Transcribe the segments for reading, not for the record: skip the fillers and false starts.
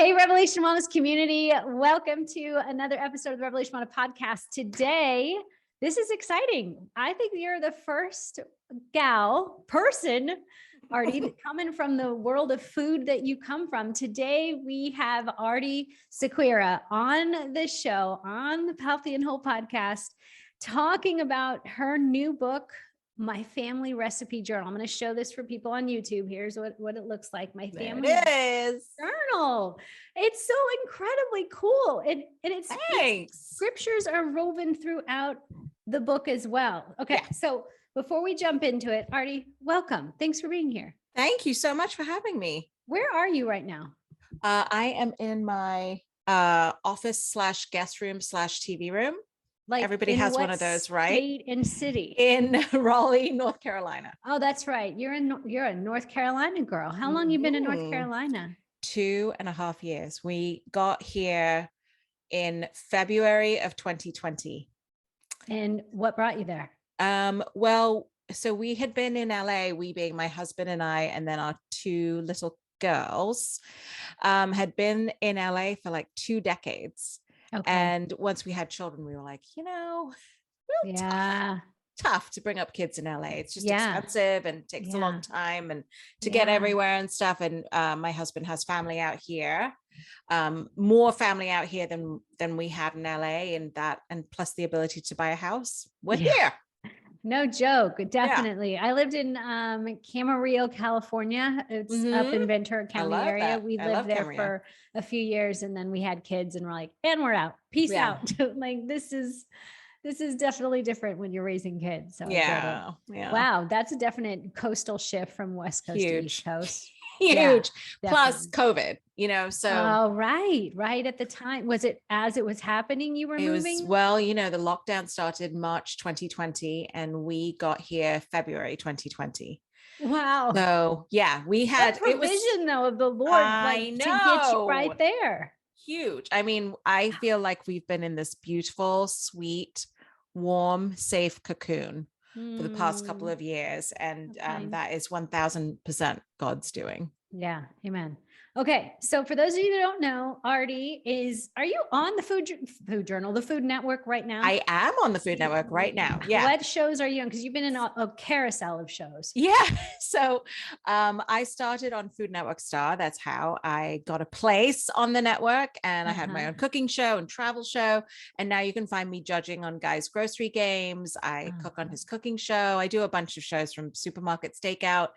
Hey, Revelation Wellness community. Welcome to another episode of the Revelation Wellness podcast. Today, this is exciting. I think you're the first person, Aarti, coming from the world of food that you come from. Today, we have Aarti Sequeira on the show, on the Healthy and Whole podcast, talking about her new book, My Family Recipe Journal. I'm going to show this for people on YouTube. Here's what it looks like. My Family Journal. It's so incredibly cool. It's scriptures are woven throughout the book as well. Okay. Yeah. So before we jump into it, Aarti, welcome. Thanks for being here. Thank you so much for having me. Where are you right now? I am in my office / guest room / TV room. Like everybody has one of those, right? State and city? In Raleigh, North Carolina. Oh, that's right. You're a North Carolina girl. How long you been in North Carolina? 2.5 years. We got here in February of 2020. And what brought you there? Well, so we had been in LA, we being my husband and I, and then our two little girls, had been in LA for like 2 decades. Okay. And once we had children, we were like, tough to bring up kids in LA. It's just expensive and takes a long time and to get everywhere and stuff. And my husband has family out here, more family out here than we had in LA, and plus the ability to buy a house. We're here. No joke. Definitely. Yeah. I lived in Camarillo, California. It's up in Ventura County area. That. We lived there for a few years, and then we had kids, and we're like, and we're out. Peace out. Like this is definitely different when you're raising kids. So yeah. Wow, that's a definite coastal shift from West Coast to East Coast. Huge. Plus COVID, so. Oh, right. At the time, was it as it was happening, you were moving? The lockdown started March 2020 and we got here February 2020. Wow. So we had provision though of the Lord to get you right there. Huge. I mean, I feel like we've been in this beautiful, sweet, warm, safe cocoon for the past couple of years. And that is 1000% God's doing. Yeah. Amen. Okay. So for those of you that don't know, Aarti are you on the Food Journal, the Food Network right now? I am on the Food Network right now. Yeah. What shows are you on? Because you've been in a carousel of shows. Yeah. So I started on Food Network Star. That's how I got a place on the network. And I had my own cooking show and travel show. And now you can find me judging on Guy's Grocery Games. I cook on his cooking show. I do a bunch of shows from Supermarket Stakeout,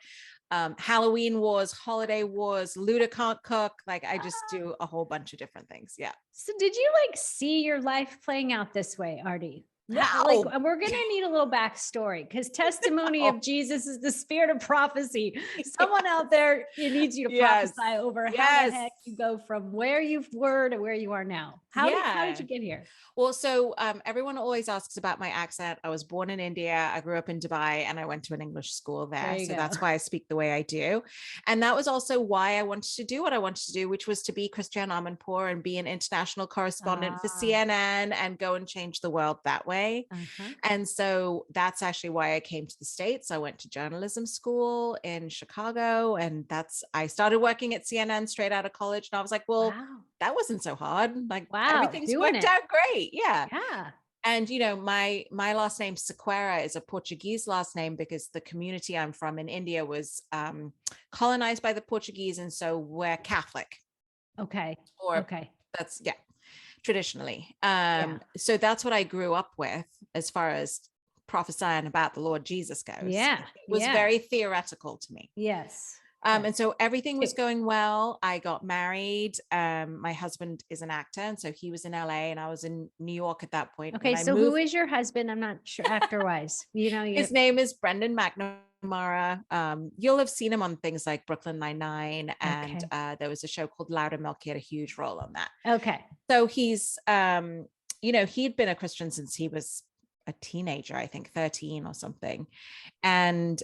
Halloween Wars, Holiday Wars, Luda Can't Cook. Like I just do a whole bunch of different things. Yeah. So did you see your life playing out this way, Aarti? No. We're going to need a little backstory because testimony of Jesus is the spirit of prophecy. Someone out there needs you to prophesy over how the heck you go from where you were to where you are now. How did you get here? Well, so everyone always asks about my accent. I was born in India. I grew up in Dubai and I went to an English school there. So that's why I speak the way I do. And that was also why I wanted to do what I wanted to do, which was to be Christiane Amanpour and be an international correspondent for CNN and go and change the world that way. And so that's actually why I came to the States. I went to journalism school in Chicago, and I started working at CNN straight out of college. And I was like, well, that wasn't so hard. Like, everything's worked out great. Yeah. And, my last name Sequeira is a Portuguese last name because the community I'm from in India was colonized by the Portuguese. And so we're Catholic. Okay. That's traditionally. So that's what I grew up with as far as prophesying about the Lord Jesus goes. Yeah. It was very theoretical to me. Yes. And so everything was going well. I got married. My husband is an actor. And so he was in LA and I was in New York at that point. Okay. So who is your husband? I'm not sure actor wise, his name is Brendan McNamara. You'll have seen him on things like Brooklyn Nine-Nine. And there was a show called Louder Milk. He had a huge role on that. Okay. So he's, he'd been a Christian since he was a teenager, I think 13 or something. And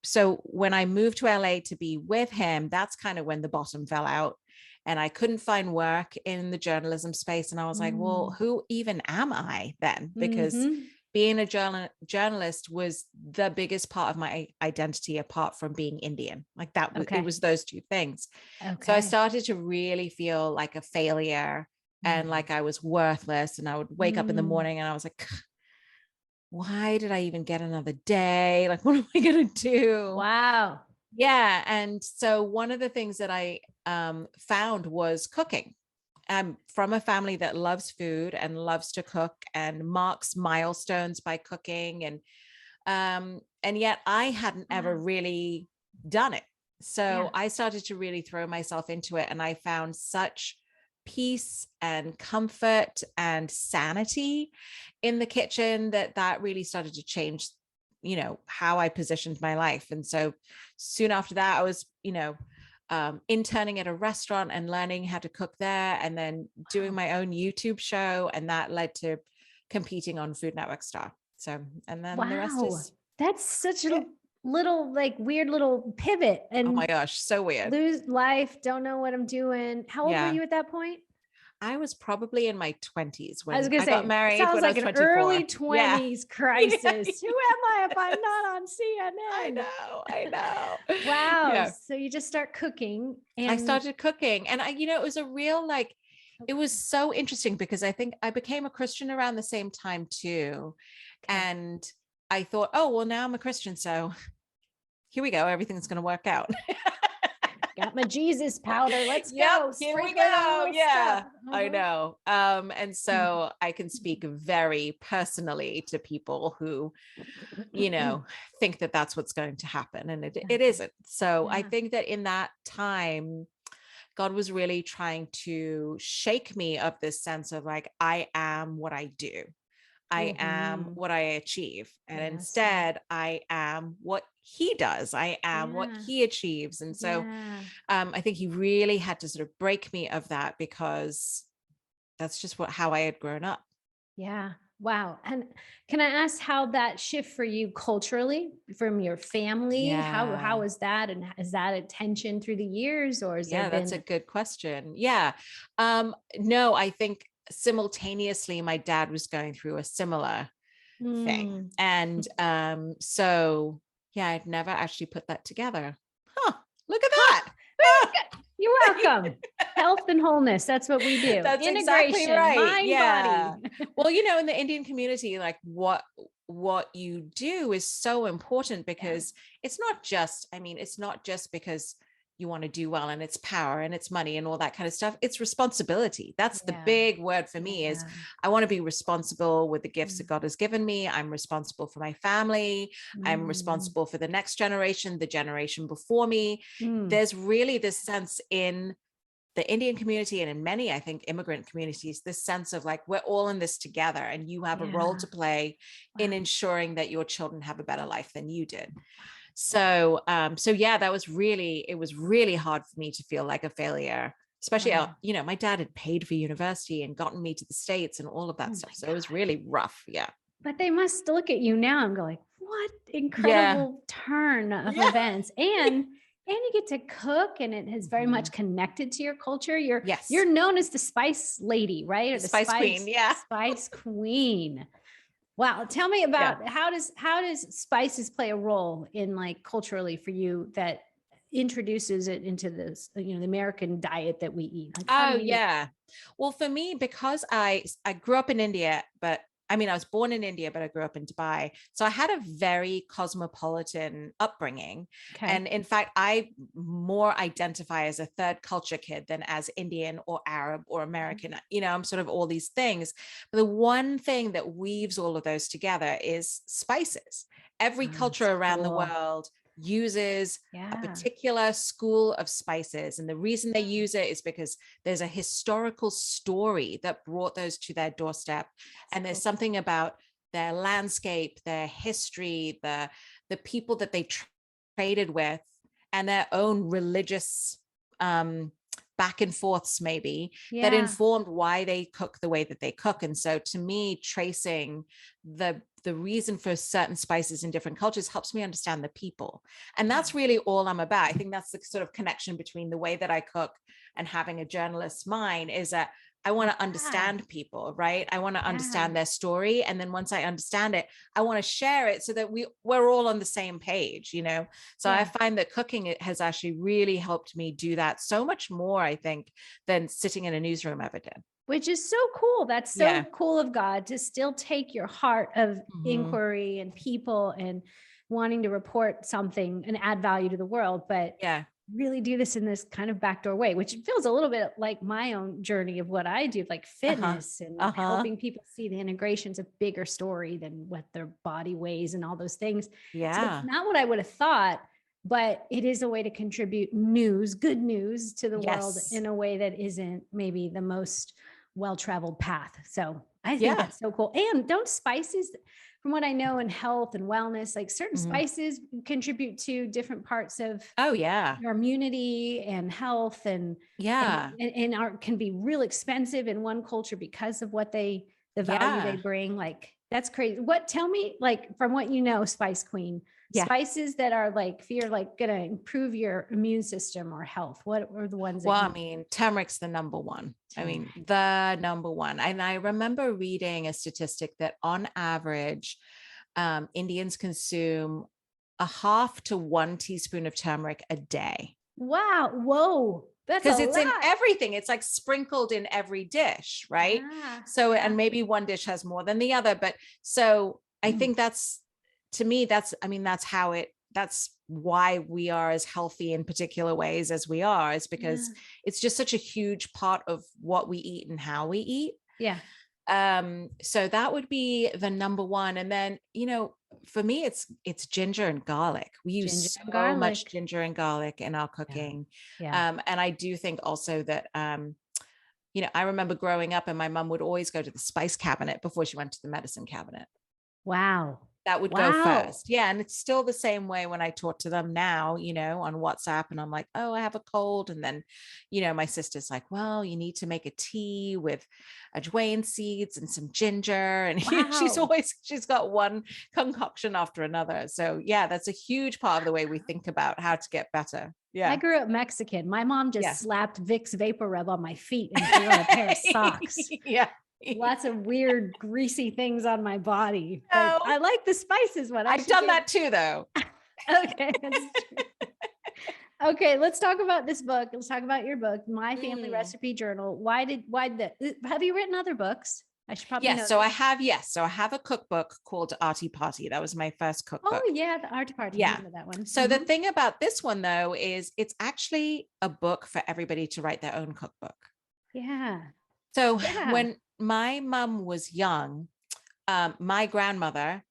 so when I moved to LA to be with him, that's kind of when the bottom fell out and I couldn't find work in the journalism space. And I was like, well, who even am I then? Because being a journalist was the biggest part of my identity, apart from being Indian. Like that was, it was those two things. So I started to really feel like a failure and like I was worthless. And I would wake up in the morning and I was like, why did I even get another day? Like, what am I going to do? Wow. Yeah. And so one of the things that I found was cooking. I'm from a family that loves food and loves to cook and marks milestones by cooking. And yet I hadn't ever really done it. So I started to really throw myself into it. And I found such peace and comfort and sanity in the kitchen that really started to change, you know, how I positioned my life. And so soon after that, I was, you know, interning at a restaurant and learning how to cook there, and then doing my own YouTube show. And that led to competing on Food Network Star. So, and then the rest is. That's such a little, like, weird little pivot. And oh my gosh, so weird. Lose life, don't know what I'm doing. How old were you at that point? I was probably in my 20s when I got married. Sounds like an 24. early 20s crisis. Who am I if I'm not on CNN? I know. Wow. Yeah. So you just start cooking. And I started cooking, and you know, it was a real, like, it was so interesting because I think I became a Christian around the same time too. And I thought, oh, well, now I'm a Christian, so here we go. Everything's going to work out. Got my Jesus powder. Let's go. Here we go. Yeah, I know. And so I can speak very personally to people who, you know, think that that's what's going to happen. And it isn't. So I think that in that time, God was really trying to shake me of this sense of like, I am what I do. I am what I achieve. And instead, I am what he does. I am what he achieves. And so I think he really had to sort of break me of that, because that's just how I had grown up. Yeah. Wow. And can I ask how that shift for you culturally from your family? How was that? And is that a tension through the years, or is that's a good question. Yeah. No, I think simultaneously my dad was going through a similar thing. And so I'd never actually put that together. Look at that. You're welcome. Health and wholeness. That's what we do. That's integration, exactly right. Mind, body. Well, you know, in the Indian community, like what you do is so important, because it's not just because you want to do well and it's power and it's money and all that kind of stuff. It's responsibility. That's the big word for me. Is I want to be responsible with the gifts that God has given me. I'm responsible for my family. I'm responsible for the next generation, the generation before me. There's really this sense in the Indian community, and in many, I think, immigrant communities, this sense of like, we're all in this together, and you have a role to play in ensuring that your children have a better life than you did. So, that was it was really hard for me to feel like a failure, especially, you know, my dad had paid for university and gotten me to the States and all of that stuff. So it was really rough. Yeah. But they must look at you now and go like, what incredible turn of events. And you get to cook, and it has very much connected to your culture. You're known as the spice lady, right? Or the spice queen. Yeah. Spice queen. Wow. Tell me about how does spices play a role in, like, culturally for you, that introduces it into this, you know, the American diet that we eat? Like, well, for me, because I grew up in India, but I mean, I was born in India, but I grew up in Dubai. So I had a very cosmopolitan upbringing. And in fact, I more identify as a third culture kid than as Indian or Arab or American. You know, I'm sort of all these things. But the one thing that weaves all of those together is spices. Every culture around the world uses a particular school of spices. And the reason they use it is because there's a historical story that brought those to their doorstep. And there's something about their landscape, their history, the people that they traded with, and their own religious back and forths maybe that informed why they cook the way that they cook. And so to me, tracing the reason for certain spices in different cultures helps me understand the people. And that's really all I'm about. I think that's the sort of connection between the way that I cook and having a journalist's mind, is that I want to understand people, right? I want to understand their story. And then once I understand it, I want to share it so that we're all on the same page, you know? So I find that cooking, it has actually really helped me do that so much more, I think, than sitting in a newsroom ever did. Which is so cool. That's so cool of God to still take your heart of inquiry and people and wanting to report something and add value to the world, but really do this in this kind of backdoor way, which feels a little bit like my own journey of what I do, like fitness and helping people see the integration's a bigger story than what their body weighs and all those things. Yeah. So it's not what I would have thought, but it is a way to contribute good news to the world in a way that isn't maybe the most well-traveled path. So I think that's so cool. And don't spices, from what I know in health and wellness, like certain spices contribute to different parts of your immunity and health and can be real expensive in one culture because of what the value they bring. Like that's crazy. Tell me, like, from what you know, Spice Queen, spices that are like, if you're like going to improve your immune system or health, what are the ones? Well, I mean, turmeric's the number one. I mean, the number one. And I remember reading a statistic that on average, Indians consume a half to 1 teaspoon of turmeric a day. Wow. Whoa. Because it's in everything. It's like sprinkled in every dish, right? So, and maybe one dish has more than the other. But so I think that's why we are as healthy in particular ways as we are, is because it's just such a huge part of what we eat and how we eat. Yeah. So that would be the number one. And then, you know, for me, it's ginger and garlic. We use so much ginger and garlic in our cooking. And I do think also that, you know, I remember growing up and my mom would always go to the spice cabinet before she went to the medicine cabinet. Wow. That would go first. Yeah. And it's still the same way when I talk to them now, you know, on WhatsApp, and I'm like, oh, I have a cold. And then, you know, my sister's like, well, you need to make a tea with ajwain seeds and some ginger. And she's got one concoction after another. So yeah, that's a huge part of the way we think about how to get better. Yeah. I grew up Mexican. My mom just slapped Vicks Vapor Rub on my feet and threw on a pair of socks. Lots of weird greasy things on my body. But I like the spices one. I've done that too, though. Okay. Okay. Let's talk about this book. Let's talk about your book, My Family Recipe Journal. Have you written other books? I should probably know. So I have a cookbook called Aarti Party. That was my first cookbook. Oh yeah. The Aarti Party. Yeah. I remember that one. So the thing about this one though, is it's actually a book for everybody to write their own cookbook. Yeah. So when my mom was young, my grandmother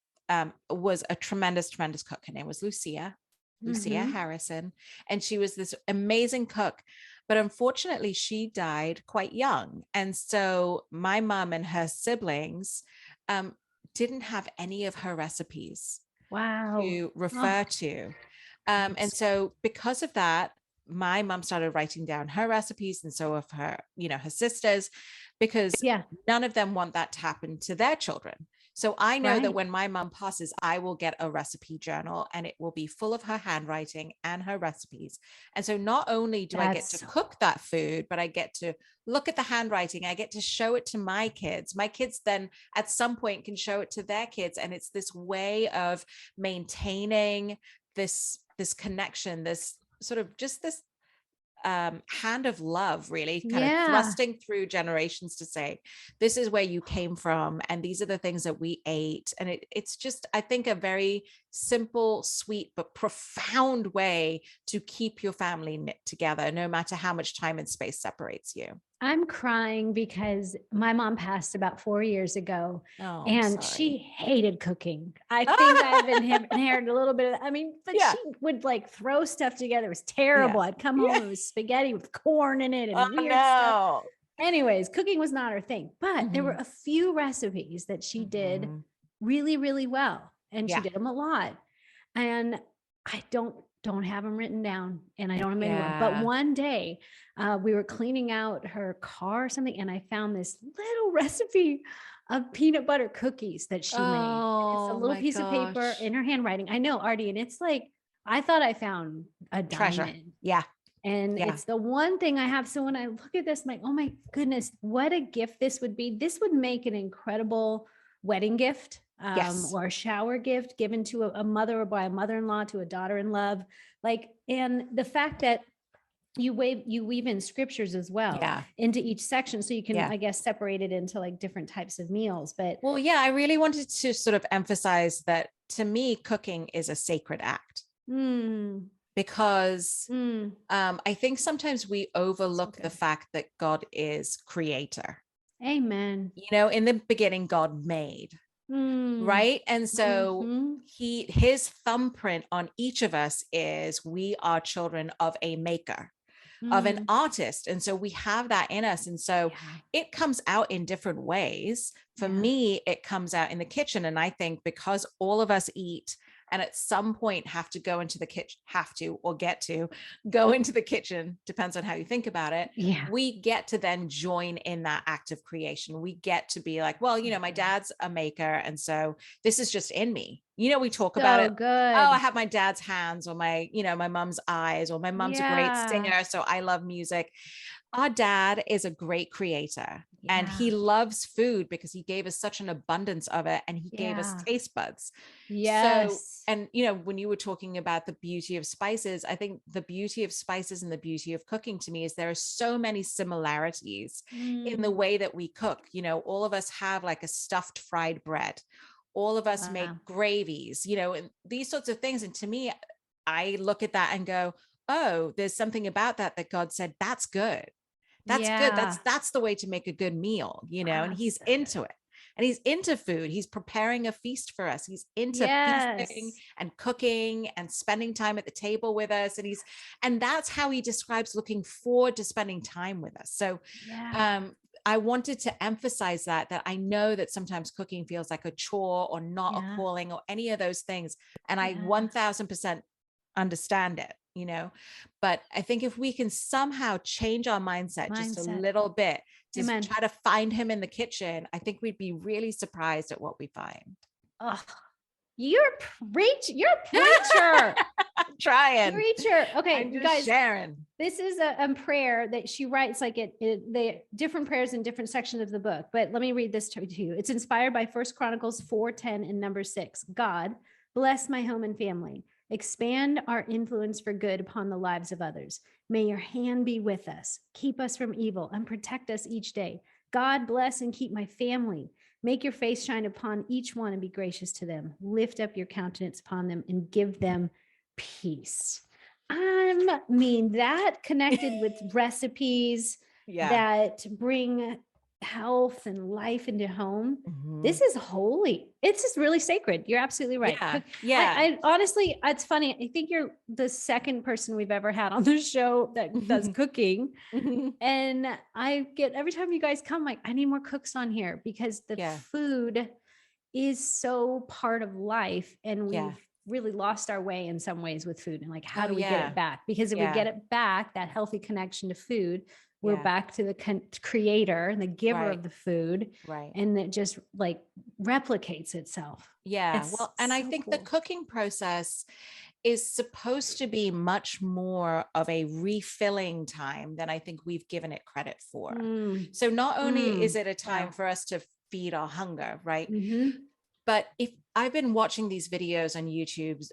was a tremendous cook. Her name was Lucia Harrison. And she was this amazing cook. But unfortunately, she died quite young. And so my mom and her siblings didn't have any of her recipes to refer to. And so because of that, my mom started writing down her recipes, and so of her, you know, her sisters, because none of them want that to happen to their children. So I know that when my mom passes, I will get a recipe journal, and it will be full of her handwriting and her recipes. And so not only do I get to cook that food, but I get to look at the handwriting. I get to show it to my kids. My kids then at some point can show it to their kids. And it's this way of maintaining this connection, this sort of just this hand of love, really kind of thrusting through generations to say, this is where you came from, and these are the things that we ate. And it's just, I think, a very simple, sweet, but profound way to keep your family knit together, no matter how much time and space separates you. I'm crying because my mom passed about 4 years ago, and she hated cooking. I think I've inherited a little bit of that. She would like throw stuff together. It was terrible. I'd come home, it was spaghetti with corn in it and weird stuff. Anyways, cooking was not her thing, but there were a few recipes that she did really, really well. And she did them a lot. And I don't have them written down, and I don't have anyone. But one day we were cleaning out her car or something, and I found this little recipe of peanut butter cookies that she made. It's a little piece of paper in her handwriting. I know, Aarti, and it's like, I thought I found a treasure. diamond. Yeah. And it's the one thing I have. So when I look at this, I'm like, oh my goodness, what a gift this would be. This would make an incredible wedding gift, or a shower gift given to a mother, or by a mother-in-law to a daughter-in-law. Like, and the fact that you weave in scriptures as well into each section. So you can, I guess, separate it into like different types of meals. But well, I really wanted to sort of emphasize that to me, cooking is a sacred act. Because I think sometimes we overlook the fact that God is creator. Amen. You know, in the beginning, God made, right? And so his thumbprint on each of us is we are children of a maker, of an artist. And so we have that in us. And so it comes out in different ways. For me, it comes out in the kitchen. And I think because all of us eat and at some point have to go into the kitchen, go into the kitchen, depends on how you think about it. We get to then join in that act of creation. We get to be like, well, you know, my dad's a maker. And so this is just in me. You know, we talk about it. Good. Oh, I have my dad's hands, or my mom's eyes, or my mom's a great singer, so I love music. Our dad is a great creator, and he loves food because he gave us such an abundance of it, and he gave us taste buds. So, and you know, when you were talking about the beauty of spices, I think the beauty of spices and the beauty of cooking to me is there are so many similarities in the way that we cook. You know, all of us have like a stuffed fried bread. All of us make gravies, you know, and these sorts of things. And to me, I look at that and go, oh, there's something about that God said, that's good. That's good. That's the way to make a good meal, you know, and he's into it. And he's into food. He's preparing a feast for us. He's into feasting and cooking and spending time at the table with us. And that's how he describes looking forward to spending time with us. So, I wanted to emphasize that I know that sometimes cooking feels like a chore or not a calling or any of those things. And I 1000% understand it, you know, but I think if we can somehow change our mindset just a little bit to try to find him in the kitchen, I think we'd be really surprised at what we find. Oh, you're a preacher. Trying. Preacher. Okay, you guys, sharing. This is a prayer that she writes, like the different prayers in different sections of the book. But let me read this to you. It's inspired by 1 Chronicles 4:10 and number 6. God, bless my home and family. Expand our influence for good upon the lives of others. May your hand be with us. Keep us from evil and protect us each day. God, bless and keep my family. Make your face shine upon each one and be gracious to them. Lift up your countenance upon them and give them peace. I mean, that connected with recipes that bring health and life into home. This is holy. It's just really sacred. You're absolutely right. I honestly, it's funny. I think you're the second person we've ever had on the show that does cooking. And I get, every time you guys come, like, I need more cooks on here because the food is so part of life. And we've really lost our way in some ways with food. And like, how do we get it back? Because if we get it back, that healthy connection to food, we're back to the creator and the giver of the food. And it just like replicates itself. And I think the cooking process is supposed to be much more of a refilling time than I think we've given it credit for. So not only is it a time for us to feed our hunger, right? But if I've been watching these videos on YouTube's,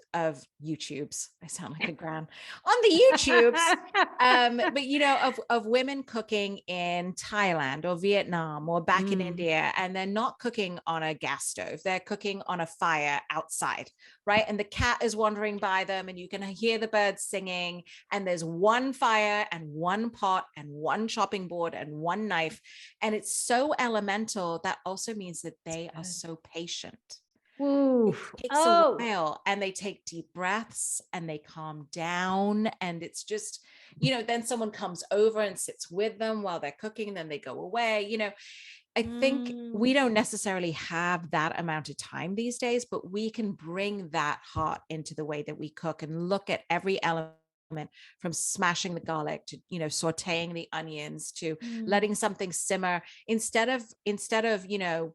I sound like a gran, on the YouTubes, but you know, of women cooking in Thailand or Vietnam or back in India, and they're not cooking on a gas stove, they're cooking on a fire outside, right? And the cat is wandering by them and you can hear the birds singing, and there's one fire and one pot and one chopping board and one knife. And it's so elemental. That also means that they are so patient. It takes a while, and they take deep breaths and they calm down. And it's just, you know, then someone comes over and sits with them while they're cooking, and then they go away. You know, I think we don't necessarily have that amount of time these days, but we can bring that heart into the way that we cook and look at every element, from smashing the garlic to, you know, sauteing the onions to letting something simmer instead of, you know,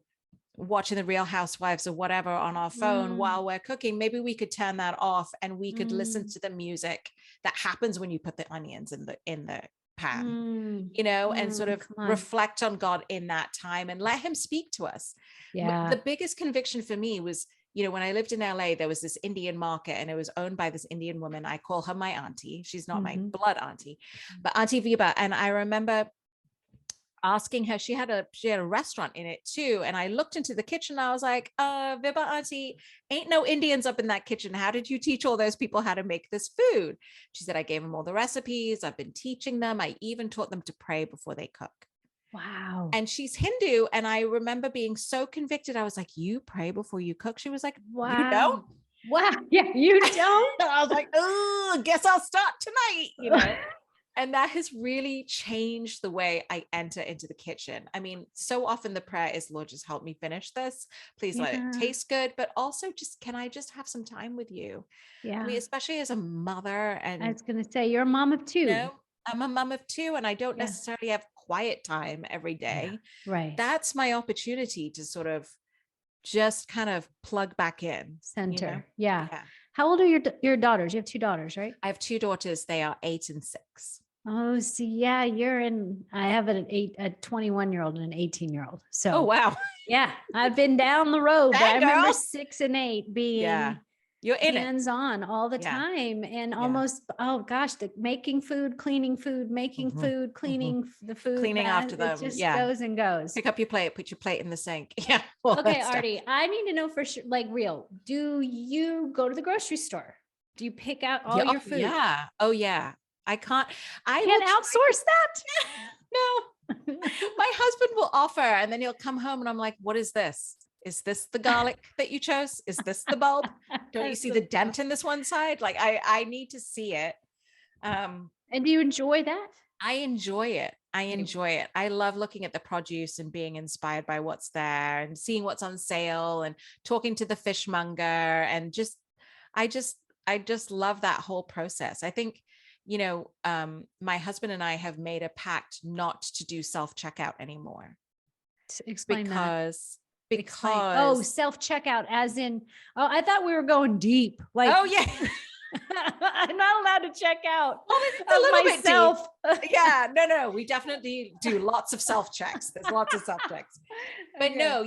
watching the Real Housewives or whatever on our phone while we're cooking. Maybe we could turn that off and we could listen to the music that happens when you put the onions in the pan, and sort of reflect on God in that time and let him speak to us. Yeah. The biggest conviction for me was, when I lived in LA, there was this Indian market and it was owned by this Indian woman. I call her my auntie. She's not my blood auntie, but Auntie Viva. And I remember asking her, she had a restaurant in it too. And I looked into the kitchen. I was like, Viva auntie, ain't no Indians up in that kitchen. How did you teach all those people how to make this food? She said, I gave them all the recipes. I've been teaching them. I even taught them to pray before they cook. Wow. And she's Hindu. And I remember being so convicted. I was like, you pray before you cook? She was like, wow. You don't? Wow. Yeah, you don't? I was like, oh, guess I'll start tonight, And that has really changed the way I enter into the kitchen. I mean, so often the prayer is, Lord, just help me finish this. Please let it taste good. But also can I just have some time with you? Yeah. I mean, especially as a mother. And I was going to say, you're a mom of two. I'm a mom of two and I don't necessarily have quiet time every day. Yeah. Right. That's my opportunity to sort of just kind of plug back in. Center. Yeah. How old are your daughters? You have two daughters, right? I have two daughters. They are 8 and 6. Oh, see, yeah, I have a 21-year-old and an 18-year-old. So, oh, wow. Yeah, I've been down the road, but I remember 6 and 8 being you're in hands-on all the time and almost, oh gosh, making food, cleaning food, making food, cleaning the food, cleaning after them. It just goes and goes. Pick up your plate, put your plate in the sink. Yeah. Okay, Aarti, I need to know for sure, like real, do you go to the grocery store? Do you pick out all your food? Yeah. Oh yeah. I can't outsource that. No. My husband will offer and then he'll come home and I'm like, what is this? Is this the garlic that you chose? Is this the bulb? Don't you see the dent in this one side? Like I need to see it. And do you enjoy that? I enjoy it. I love looking at the produce and being inspired by what's there and seeing what's on sale and talking to the fishmonger and I just love that whole process. I think, my husband and I have made a pact not to do self-checkout anymore. Explain because self-checkout as in, I thought we were going deep. Like, oh yeah. I'm not allowed to check out. Well, it's a little myself. Bit deep. Yeah, no. We definitely do lots of self-checks. There's lots of self-checks. But no,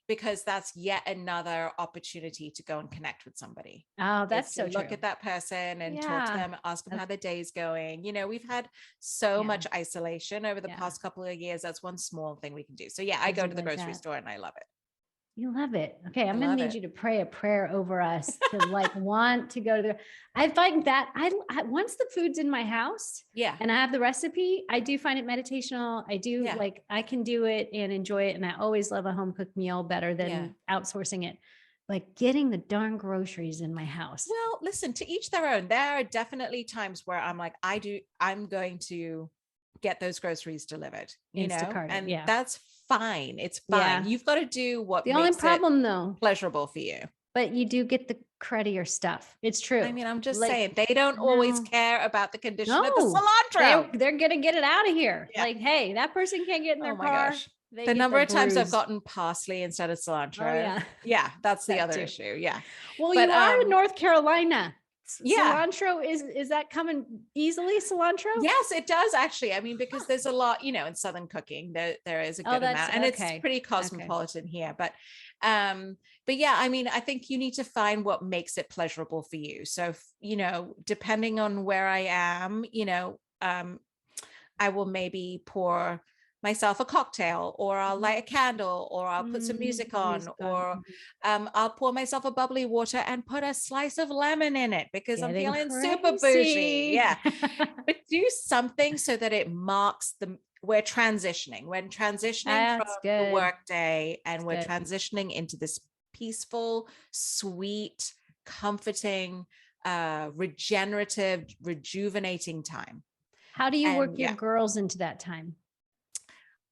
because that's yet another opportunity to go and connect with somebody. Oh, that's so true. Look at that person and talk to them, ask them how their day's going. We've had so much isolation over the past couple of years. That's one small thing we can do. So yeah, I go to the grocery store and I love it. You love it. Okay. I'm going to need you to pray a prayer over us to want to go to I find that I once the food's in my house and I have the recipe, I do find it meditational. I do I can do it and enjoy it. And I always love a home cooked meal better than outsourcing it. Like getting the darn groceries in my house. Well, listen, to each their own. There are definitely times where I'm like, I'm going to get those groceries delivered, Instacart, and that's fine. It's fine. You've got to do what the only problem though, pleasurable for you. But you do get the cruddier stuff. It's true. I mean, I'm just saying they don't always care about the condition of the cilantro. They're going to get it out of here. Yeah. Like, hey, that person can't get in their car. Gosh. The number of times I've gotten parsley instead of cilantro. Yeah, that's the other issue. Yeah. Well, you are in North Carolina. Cilantro is that coming easily? Cilantro? Yes, it does actually. I mean, because there's a lot, in Southern cooking, there is a good amount, and it's pretty cosmopolitan here. But yeah, I mean, I think you need to find what makes it pleasurable for you. So, depending on where I am, I will maybe pour myself a cocktail, or I'll light a candle, or I'll put some music on, or I'll pour myself a bubbly water and put a slice of lemon in it because I'm feeling super bougie. Yeah. But do something so that it marks we're transitioning. We're transitioning from the work day and we're transitioning into this peaceful, sweet, comforting, regenerative, rejuvenating time. How do you work your girls into that time?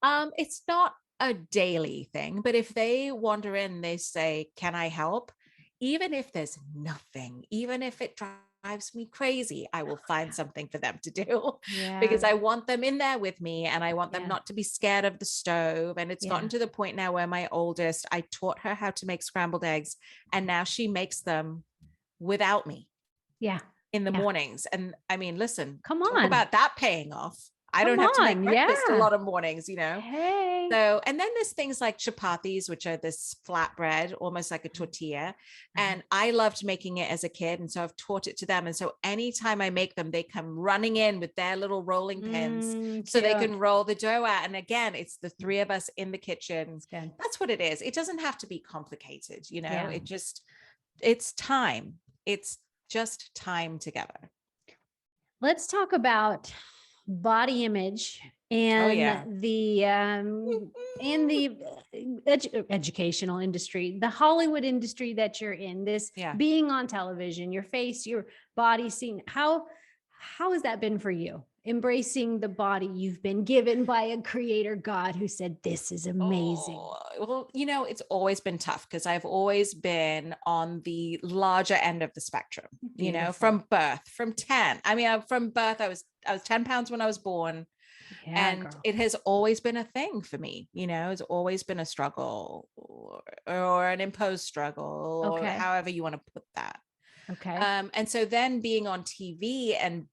It's not a daily thing, but if they wander in, they say, can I help? Even if there's nothing, even if it drives me crazy, I will find something for them to do because I want them in there with me and I want them not to be scared of the stove. And it's gotten to the point now where my oldest, I taught her how to make scrambled eggs and now she makes them without me. Yeah. in the mornings. And I mean, listen, come talk on about that paying off. I don't have to make breakfast a lot of mornings, you know? Hey. So, and then there's things like chapatis, which are this flatbread, almost like a tortilla. And I loved making it as a kid. And so I've taught it to them. And so anytime I make them, they come running in with their little rolling pins so they can roll the dough out. And again, it's the three of us in the kitchen. That's what it is. It doesn't have to be complicated, you know, it's time. It's just time together. Let's talk about body image and the educational industry, the Hollywood industry that you're in, this being on television, your face, your body seen. How has that been for you? Embracing the body you've been given by a creator God who said, this is amazing. Well, you know, it's always been tough because I've always been on the larger end of the spectrum, you know, from birth, from 10. I mean, from birth, I was 10 pounds when I was born. And it has always been a thing for me, you know, it's always been a struggle or an imposed struggle or however you want to put that. And so then being on TV and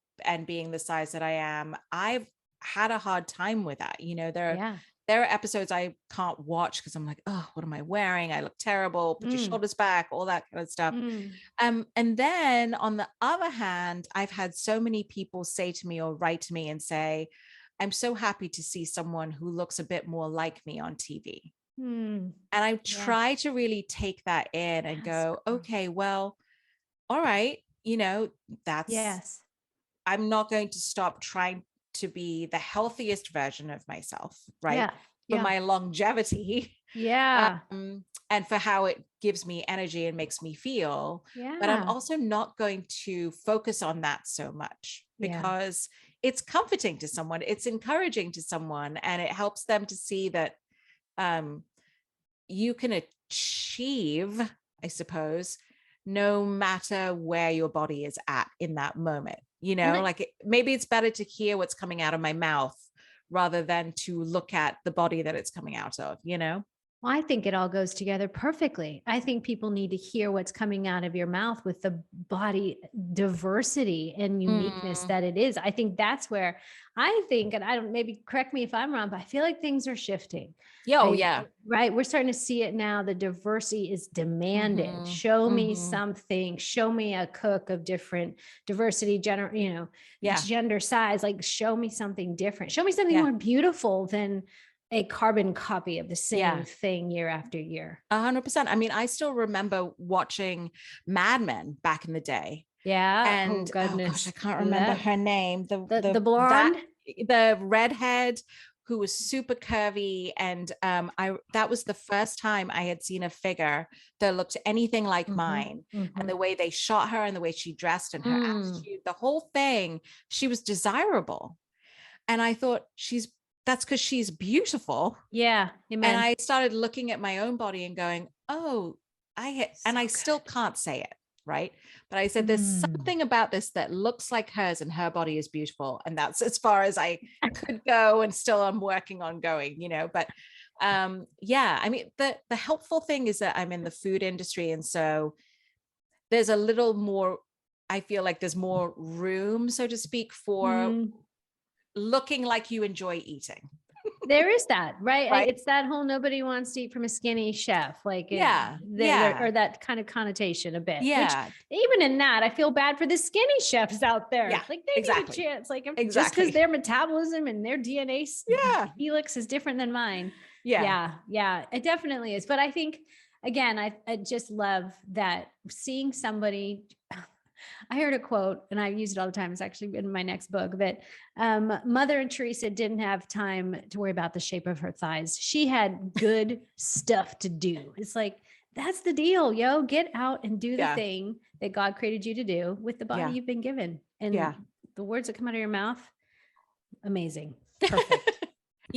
being the size that I am, I've had a hard time with that. You know, there are episodes I can't watch because I'm like, oh, what am I wearing? I look terrible. Put your shoulders back, all that kind of stuff. And then on the other hand, I've had so many people say to me or write to me and say, I'm so happy to see someone who looks a bit more like me on TV. And I try to really take that in and go, okay, well, all right, you know, that's, I'm not going to stop trying to be the healthiest version of myself, right? For my longevity. And for how it gives me energy and makes me feel. But I'm also not going to focus on that so much because it's comforting to someone, it's encouraging to someone, and it helps them to see that you can achieve, I suppose, no matter where your body is at in that moment. You know, like maybe it's better to hear what's coming out of my mouth rather than to look at the body that it's coming out of, you know? Well, I think it all goes together perfectly. I think people need to hear what's coming out of your mouth with the body diversity and uniqueness that it is. I think that's where I think, and I don't, maybe correct me if I'm wrong, but I feel like things are shifting. Right. We're starting to see it now. The diversity is demanded. Show me something, show me a cook of different diversity, gender, you know, gender, size, like show me something different. Show me something more beautiful than a carbon copy of the same thing year after year. 100%. I mean, I still remember watching Mad Men back in the day. And oh gosh, I can't remember her name. The blonde, the redhead who was super curvy. And that was the first time I had seen a figure that looked anything like mine. And the way they shot her and the way she dressed and her attitude, the whole thing, she was desirable. And I thought, that's because she's beautiful. Amen. And I started looking at my own body and going, oh, I still can't say it, right? But I said, there's something about this that looks like hers and her body is beautiful. And that's as far as I could go, and still I'm working on going, you know, but I mean, the helpful thing is that I'm in the food industry. And so there's a little more, I feel like there's more room, so to speak, for looking like you enjoy eating. There is that, right? It's that whole nobody wants to eat from a skinny chef, like or that kind of connotation a bit. Which even in that, I feel bad for the skinny chefs out there. Like they need a chance. Like just because their metabolism and their DNA helix is different than mine. It definitely is. But I think again, I just love that seeing somebody. I heard a quote and I use it all the time. It's actually in my next book that Mother Teresa didn't have time to worry about the shape of her thighs. She had good stuff to do. It's like, that's the deal, yo. Get out and do the thing that God created you to do with the body you've been given. And the words that come out of your mouth, amazing. Perfect.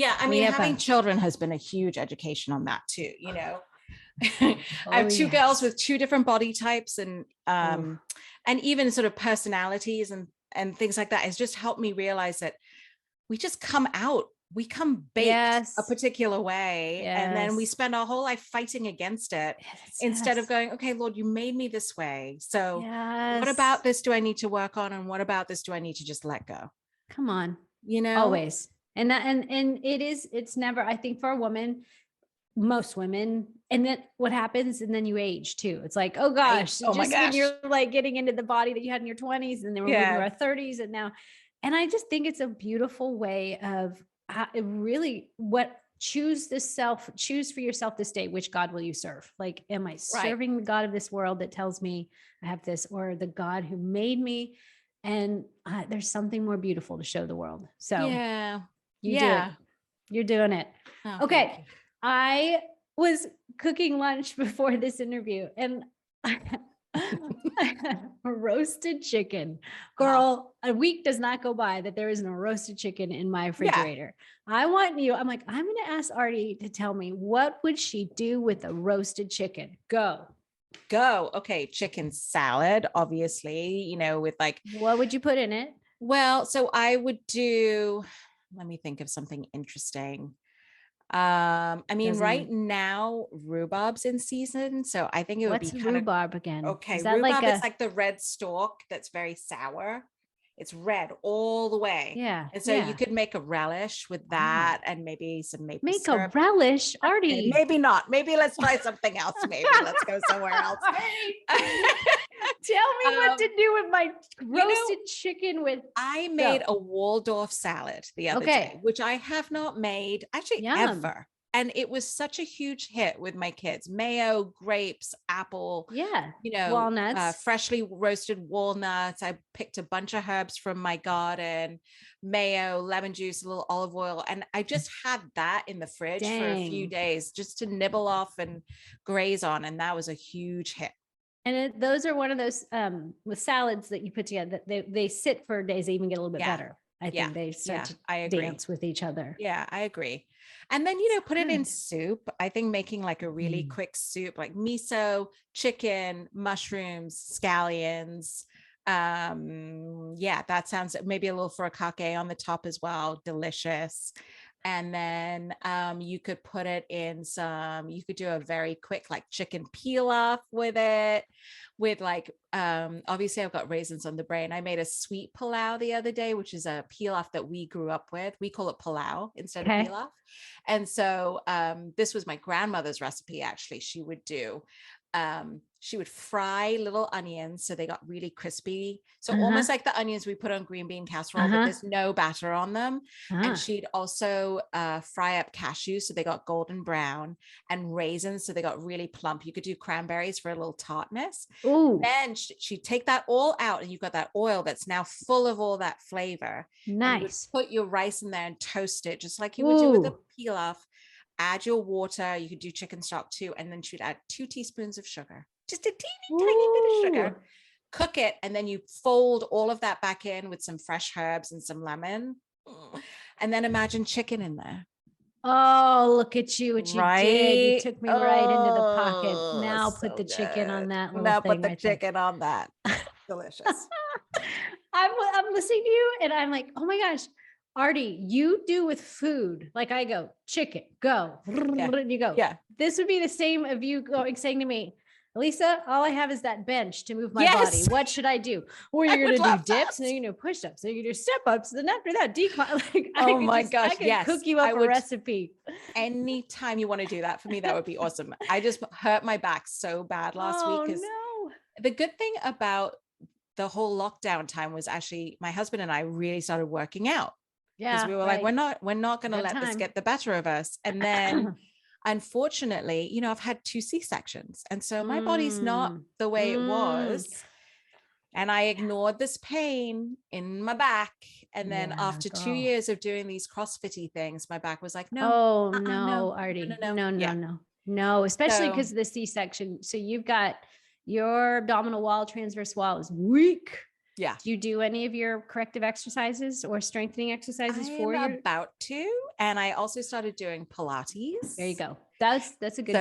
I mean, having children has been a huge education on that too, you know. I have two girls with two different body types and even sort of personalities and things like that has just helped me realize that we just come out we come baked a particular way, and then we spend our whole life fighting against it instead of going, okay, Lord, you made me this way. So what about this do I need to work on? And what about this do I need to just let go? Come on. You know, always. And that, and it's never, I think for a woman, most women, and then what happens, and then you age too. It's like, oh gosh, when you're like getting into the body that you had in your 20s, and then we're moving to our 30s, and now, and I just think it's a beautiful way of really choose for yourself this day, which God will you serve? Like, am I serving the God of this world that tells me I have this, or the God who made me? And there's something more beautiful to show the world. So you do it. You're doing it. Oh, okay. I was cooking lunch before this interview, and roasted chicken. Girl, a week does not go by that there isn't a roasted chicken in my refrigerator. I'm like, I'm going to ask Aarti to tell me, what would she do with a roasted chicken? Go. Okay. Chicken salad, obviously, with like, what would you put in it? Well, so I would do, let me think of something interesting. Right now rhubarb's in season, so I think it would be kind rhubarb again. Okay, rhubarb is like the red stalk that's very sour. It's red all the way. Yeah. And so you could make a relish with that, and maybe some maple syrup. A relish, Aarti. Okay, maybe not. Maybe let's try something else. Maybe let's go somewhere else. Tell me what to do with my roasted chicken with. I made a Waldorf salad the other day, which I have not made actually ever. And it was such a huge hit with my kids. Mayo, grapes, apple, walnuts, freshly roasted walnuts. I picked a bunch of herbs from my garden, mayo, lemon juice, a little olive oil. And I just had that in the fridge for a few days just to nibble off and graze on. And that was a huge hit. And those are one of those with salads that you put together, that they sit for days. They even get a little bit better. I think they start to dance with each other. Yeah, I agree. And then, put it in soup. I think making like a really quick soup, like miso, chicken, mushrooms, scallions. That sounds, maybe a little furikake on the top as well. Delicious. And then you could put it in you could do a very quick like chicken pilaf with it, with like, obviously I've got raisins on the brain. I made a sweet pilau the other day, which is a pilaf that we grew up with. We call it pilau instead of pilaf. And so this was my grandmother's recipe. Actually, she would fry little onions so they got really crispy. So almost like the onions we put on green bean casserole, but there's no batter on them. And she'd also fry up cashews so they got golden brown, and raisins so they got really plump. You could do cranberries for a little tartness. Ooh. Then she'd take that all out, and you've got that oil that's now full of all that flavor. Nice. You put your rice in there and toast it just like you would do with a pilaf. Add your water. You could do chicken stock too. And then she'd add 2 teaspoons of sugar, just a teeny tiny bit of sugar, cook it. And then you fold all of that back in with some fresh herbs and some lemon. And then imagine chicken in there. Oh, look at you. What you did. You took me right into the pocket. Now put the chicken on that little thing. Put the chicken on that. Delicious. I'm listening to you and I'm like, oh my gosh, Aarti, you do with food. Like I go, chicken, go. You go. Yeah. This would be the same of you saying to me, Lisa, all I have is that bench to move my body. What should I do? Or you're going to do dips, and then you're going to push-ups, and you're going to do step-ups. Then after that, decline. Like, I could cook you up a recipe. Anytime you want to do that for me, that would be awesome. I just hurt my back so bad last week. The good thing about the whole lockdown time was actually my husband and I really started working out. Because we were like, we're not going to let this get the better of us. And then unfortunately, I've had 2 C-sections. And so my body's not the way it was. And I ignored this pain in my back. And then after 2 years of doing these CrossFit-y things, my back was like, no, Aarti, no, especially because of the C-section. So you've got your abdominal wall, transverse wall is weak. Yeah. Do you do any of your corrective exercises or strengthening exercises for you? I'm about to. And I also started doing Pilates. There you go. That's a good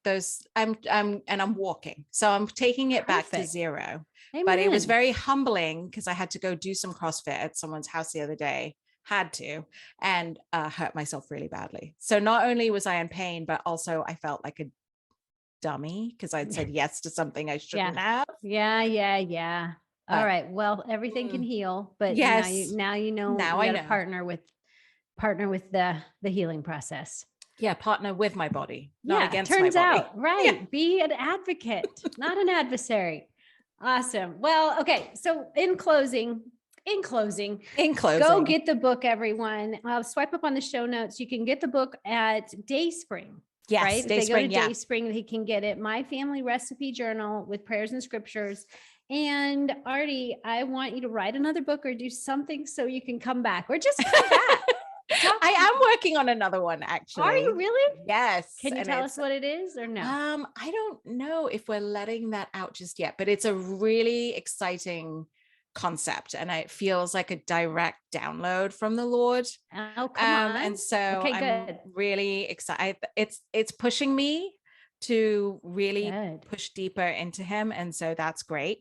choice. I'm walking. So I'm taking it back to 0. Amen. But it was very humbling because I had to go do some CrossFit at someone's house the other day. had to, and hurt myself really badly. So not only was I in pain, but also I felt like a dummy because I'd said yes to something I shouldn't have. Yeah. All right. Well, everything can heal, but yes, now you know you got to partner with the healing process. Yeah, partner with my body, not against turns my body. Out, right. Be an advocate, not an adversary. Awesome. Well, okay. So in closing, go get the book, everyone. Swipe up on the show notes. You can get the book at Dayspring. Yes, right? If they go to Dayspring, they can get it. My Family Recipe Journal with Prayers and Scriptures. And Aarti, I want you to write another book or do something so you can come back, or just come back. I am working on another one, actually. Are you really? Yes. Can you tell us what it is or no? I don't know if we're letting that out just yet, but it's a really exciting concept, and it feels like a direct download from the Lord. Oh, come on. And so I'm really excited. It's pushing me to really push deeper into him, and so that's great.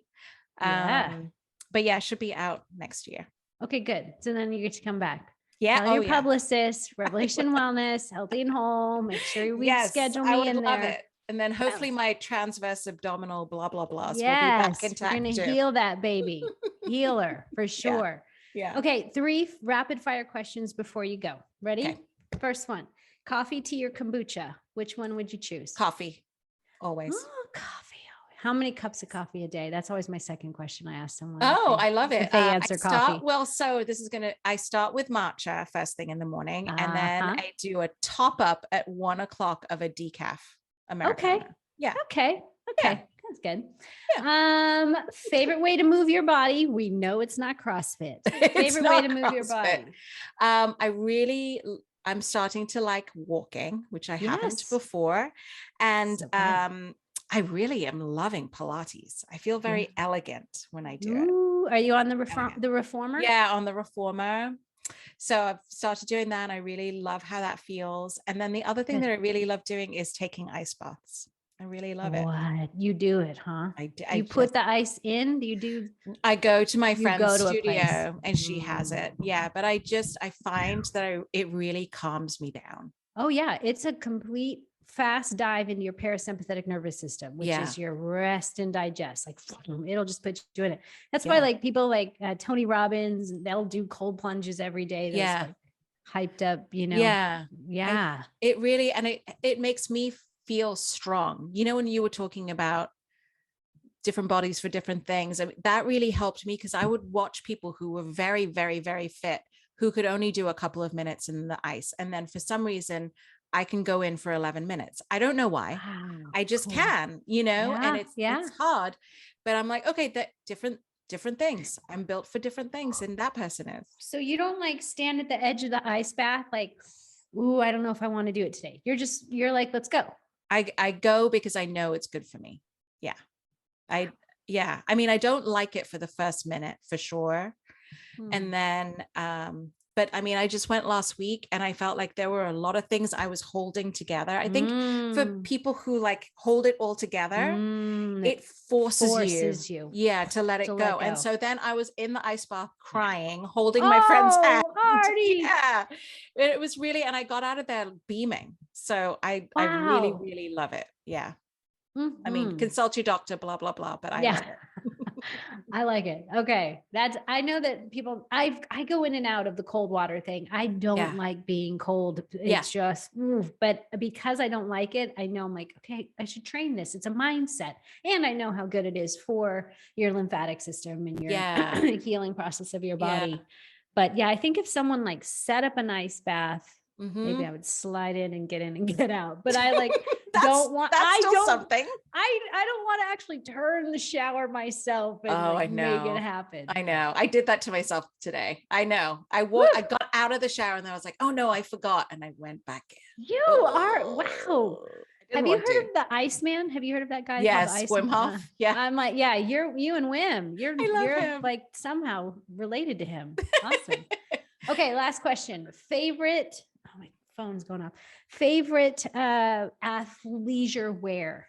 But yeah, it should be out next year. Okay, good. So then you get to come back. Yeah. Tell your publicist, Revelation Wellness, Healthy and Whole. Make sure we schedule me in there. It. And then hopefully my transverse abdominal blah, blah, blah. Will be back intact. We're going to heal that baby. Healer for sure. Yeah. Okay. 3 rapid fire questions before you go. Ready? Okay. First one, coffee, tea, or kombucha. Which one would you choose? Coffee. Always. Oh, coffee. How many cups of coffee a day? That's always my second question I ask someone. I love it. If they answer coffee. So I start with matcha first thing in the morning, and then I do a top up at 1 o'clock of a decaf Americano. Okay. Yeah. Okay. That's good. Yeah. Favorite way to move your body? We know it's not CrossFit. Favorite way to move your body? I'm starting to like walking, which I haven't before. And I really am loving Pilates. I feel very elegant when I do it. Are you on the reformer? Yeah, on the reformer. So I've started doing that, and I really love how that feels. And then the other thing that I really love doing is taking ice baths. I really love it. What? You do it, huh? I put the ice in? Do you do? I go to my friend's studio and she has it. Yeah. But I find that it really calms me down. Oh yeah. It's a complete fast dive into your parasympathetic nervous system, which is your rest and digest. Like it'll just put you in it. That's why like people like Tony Robbins, they'll do cold plunges every day. That's like hyped up, Yeah. It really, and it makes me feel strong. When you were talking about different bodies for different things, that really helped me, because I would watch people who were very, very, very fit, who could only do a couple of minutes in the ice. And then for some reason, I can go in for 11 minutes. I don't know why. Wow, I just can, and it's hard, but I'm like, okay, that different things. I'm built for different things, and that person is. So you don't like stand at the edge of the ice bath like, ooh, I don't know if I want to do it today. You're like, let's go. I go because I know it's good for me. Yeah. I mean, I don't like it for the first minute for sure. And then, but I mean, I just went last week and I felt like there were a lot of things I was holding together. I think for people who like hold it all together, it forces you to let it go. And so then I was in the ice bath crying, holding my friend's hand. Aarti. Yeah. It was really, and I got out of there beaming. So I really, really love it. Yeah. I mean, consult your doctor, blah, blah, blah, but I love it. I like it. Okay. I know that people, I go in and out of the cold water thing. I don't like being cold. It's just, but because I don't like it, I know I'm like, okay, I should train this. It's a mindset. And I know how good it is for your lymphatic system and your healing process of your body. But I think if someone like set up an ice bath, maybe I would slide in and get out. But I like don't want. I don't want to actually turn the shower myself and make it happen. I know. I did that to myself today. I know. I got out of the shower and then I was like, oh no, I forgot, and I went back in. You are wow. Have you heard of the Iceman? Have you heard of that guy? Yes, Wim Hof. Yeah. I'm like, you and Wim. You're him. Like somehow related to him. Awesome. Okay, last question. Favorite. Oh, my phone's going off. Favorite athleisure wear?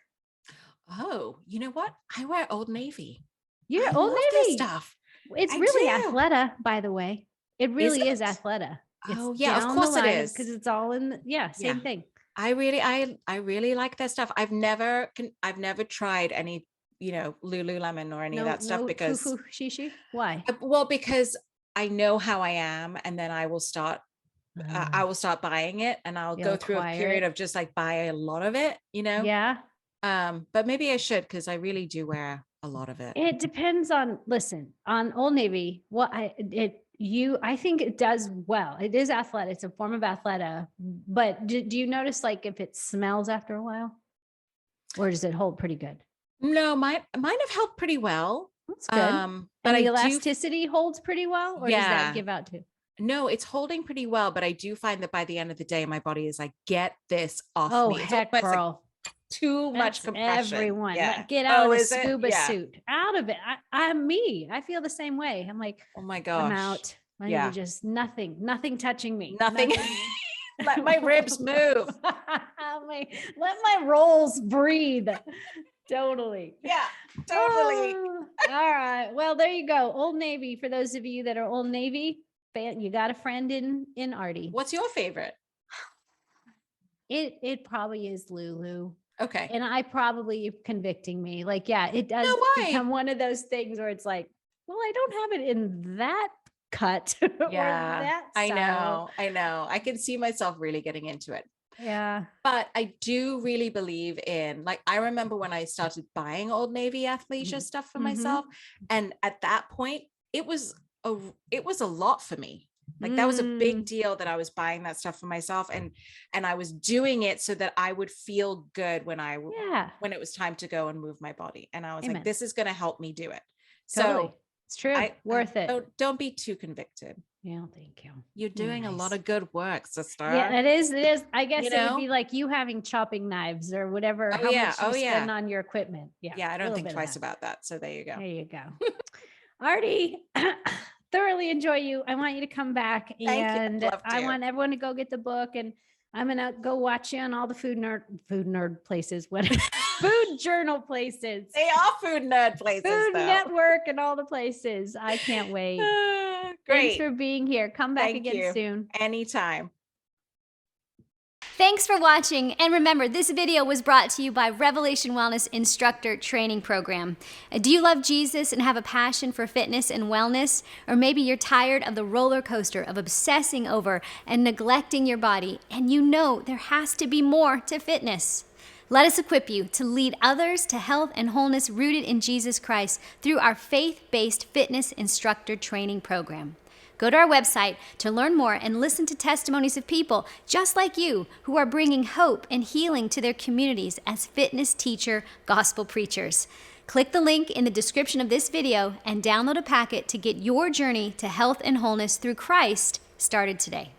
Oh, you know what? I wear Old Navy. You're Old Navy stuff. It's really Athleta, by the way. It really is Athleta. It's Oh yeah, of down course the line it is. because it's all in same thing. I really like their stuff. I've never tried any, Lululemon or any of that stuff because Shishi. Why? Well, because I know how I am, and then I will start buying it, and I'll go through a period of just like buy a lot of it, Yeah. But maybe I should, because I really do wear a lot of it. It depends on Old Navy. I think it does well. It is Athleta. It's a form of Athleta. But do you notice like if it smells after a while, or does it hold pretty good? No, mine have held pretty well. That's good. But the elasticity holds pretty well, or does that give out too? No, it's holding pretty well, but I do find that by the end of the day, my body is like, get this off me. Oh, heck, girl. Like too much compression. Everyone, get out of the scuba suit. Out of it. I'm me. I feel the same way. I'm like, oh my gosh, I'm out. I need to just nothing touching me. Nothing. Let my ribs move. Let my rolls breathe. Totally. Yeah, totally. All right. Well, there you go. Old Navy. For those of you that are Old Navy fan, you got a friend in Aarti. What's your favorite? It probably is Lulu. Okay. And you're convicting me. Like, it does become one of those things where it's like, well, I don't have it in that cut. Yeah. or that style. I know. I can see myself really getting into it. Yeah. But I do really believe in, like, I remember when I started buying Old Navy athleisure stuff for myself. And at that point, it was a lot for me. Like that was a big deal that I was buying that stuff for myself, and I was doing it so that I would feel good when it was time to go and move my body. And I was like, this is going to help me do it. Totally. So it's true. Worth it. Don't be too convicted. Yeah, thank you. You're doing a lot of good work, sister. Yeah, it is. I guess it would be like you having chopping knives or whatever. How much you spend on your equipment. Yeah. I don't think twice about that. So there you go. There you go. Aarti, thoroughly enjoy you. I want you to come back, and I want everyone to go get the book, and I'm gonna go watch you on all the food nerd places, food journal places. They are food nerd places. Food Network and all the places. I can't wait. Great. Thanks for being here. Come back again soon. Anytime. Thanks for watching, and remember, this video was brought to you by Revelation Wellness Instructor Training Program. Do you love Jesus and have a passion for fitness and wellness? Or maybe you're tired of the roller coaster of obsessing over and neglecting your body, and you know there has to be more to fitness. Let us equip you to lead others to health and wholeness rooted in Jesus Christ through our faith-based fitness instructor training program. Go to our website to learn more and listen to testimonies of people just like you who are bringing hope and healing to their communities as fitness teacher gospel preachers. Click the link in the description of this video and download a packet to get your journey to health and wholeness through Christ started today.